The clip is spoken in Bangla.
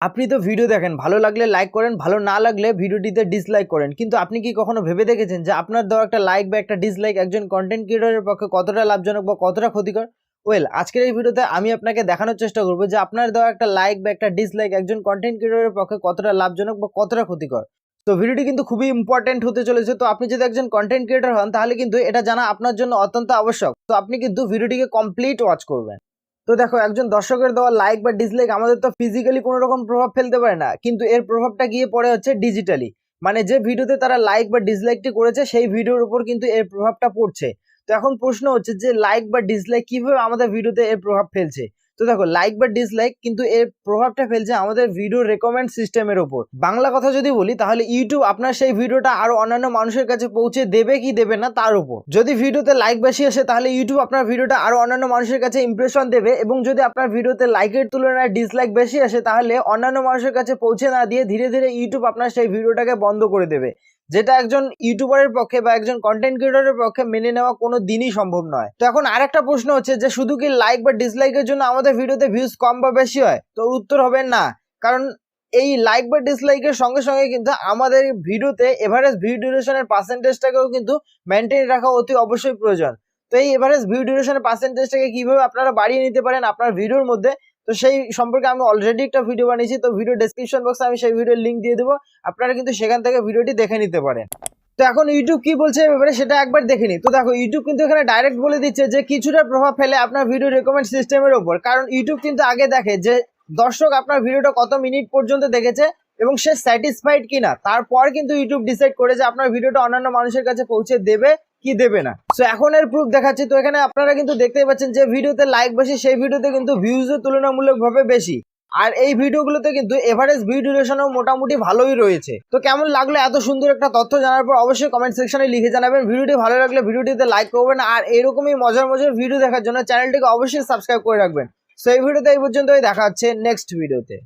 আপনি তো ভিডিও দেখেন, ভালো লাগলে লাইক করেন, ভালো না লাগলে ভিডিওটিতে ডিসলাইক করেন। কিন্তু আপনি কি কখনো ভেবে দেখেছেন যে আপনার দেওয়া একটা লাইক বা একটা ডিসলাইক একজন কন্টেন্ট ক্রিয়েটরের পক্ষে কতটা লাভজনক বা কতটা ক্ষতিকর? আজকের এই ভিডিওতে আমি আপনাকে দেখানোর চেষ্টা করব যে আপনার দেওয়া একটা লাইক বা একটা ডিসলাইক একজন কন্টেন্ট ক্রিয়েটরের পক্ষে কতটা লাভজনক বা কতটা ক্ষতিকর। তো ভিডিওটি কিন্তু খুবই ইম্পর্টেন্ট হতে চলেছে। তো আপনি যদি একজন কন্টেন্ট ক্রিয়েটর হন তাহলে কিন্তু এটা জানা আপনার জন্য অত্যন্ত আবশ্যক। তো আপনি কিন্তু ভিডিওটিকে কমপ্লিট ওয়াচ করবেন। তো দেখো, একজন দর্শকের দেওয়া লাইক বা ডিসলাইক আমাদের তো ফিজিক্যালি কোনো রকম প্রভাব ফেলতে পারে না, কিন্তু এর প্রভাবটা গিয়ে পড়ে হচ্ছে ডিজিটালি। মানে যে ভিডিওতে তারা লাইক বা ডিসলাইকটি করেছে সেই ভিডিওর উপর কিন্তু এর প্রভাবটা পড়ছে। তো এখন প্রশ্ন হচ্ছে যে লাইক বা ডিসলাইক কিভাবে আমাদের ভিডিওতে এর প্রভাব ফেলছে। তো দেখো, লাইক বা ডিসলাইক কিন্তু এর প্রভাবটা ফেলছে আমাদের ভিডিও রেকমেন্ড সিস্টেমের উপর। বাংলা কথা যদি বলি তাহলে ইউটিউব আপনার সেই ভিডিওটা আরো অন্যান্য মানুষের কাছে পৌঁছে দেবে কি দেবে না তার উপর। যদি ভিডিওতে লাইক বেশি আসে তাহলে ইউটিউব আপনার ভিডিওটা আরো অন্যান্য মানুষের কাছে ইমপ্রেশন দেবে, এবং যদি আপনার ভিডিওতে লাইকের তুলনায় ডিসলাইক বেশি আসে তাহলে অন্যান্য মানুষের কাছে পৌঁছে না দিয়ে ধীরে ধীরে ইউটিউব আপনার সেই ভিডিওটাকে বন্ধ করে দেবে, যেটা একজন ইউটিউবারের পক্ষে বা একজন কন্টেন্ট ক্রিয়েটরের পক্ষে মেনে নেওয়া কোনো দিনই সম্ভব নয়। তো এখন আরেকটা প্রশ্ন হচ্ছে যে শুধু কি লাইক বা ডিসলাইকের জন্য আমাদের ভিডিওতে ভিউজ কম বা বেশি হয়? তো উত্তর হবে না। কারণ এই লাইক বা ডিসলাইকের সঙ্গে সঙ্গে কিন্তু আমাদের ভিডিওতে এভারেজ ভিউ ডিউরেশনের পার্সেন্টেজটাকেও কিন্তু মেনটেন রাখা অতি অবশ্যই প্রয়োজন। তো এই এভারেজ ভিউ ডিউরেশনের পার্সেন্টেজটাকে কিভাবে আপনারা বাড়িয়ে নিতে পারেন আপনার ভিডিওর মধ্যে, তো সেই সম্পর্কে আমি অলরেডি একটা ভিডিও বানিয়েছি। তো ভিডিও ডেসক্রিপশন বক্সে আমি সেই ভিডিওর লিঙ্ক দিয়ে দেবো, আপনারা কিন্তু সেখান থেকে ভিডিওটি দেখে নিতে পারেন। তো এখন ইউটিউব কি বলছে এবারে সেটা একবার দেখে নি। তো দেখো, ইউটিউব কিন্তু এখানে ডাইরেক্ট বলে দিচ্ছে যে কিছুটা প্রভাব ফেলে আপনার ভিডিও রেকমেন্ড সিস্টেমের উপর। কারণ ইউটিউব কিন্তু আগে দেখে যে দর্শক আপনার ভিডিওটা কত মিনিট পর্যন্ত দেখেছে এবং সে স্যাটিসফাইড কিনা, তারপর কিন্তু ইউটিউব ডিসাইড করে যে আপনার ভিডিওটা অন্যান্য মানুষের কাছে পৌঁছে দেবে কি দেবে না। সো এখন এর প্রুফ দেখাচ্ছি। তো এখানে আপনারা কিন্তু দেখতেই পাচ্ছেন যে ভিডিওতে লাইক বেশি সেই ভিডিওতে কিন্তু ভিউজও তুলনামূলকভাবে বেশি, আর এই ভিডিওগুলোতে কিন্তু এভারেজ ভিউ ডিউরেশনও মোটামুটি ভালোই রয়েছে। তো কেমন লাগলো এত সুন্দর একটা তথ্য জানার পর অবশ্যই কমেন্ট সেকশনে লিখে জানাবেন। ভিডিওটি ভালো লাগলে ভিডিওটিতে লাইক করবেন, আর এরকমই মজার মজার ভিডিও দেখার জন্য চ্যানেলটিকে অবশ্যই সাবস্ক্রাইব করে রাখবেন। সো এই ভিডিওতে এই পর্যন্তই, দেখা হচ্ছে নেক্সট ভিডিওতে।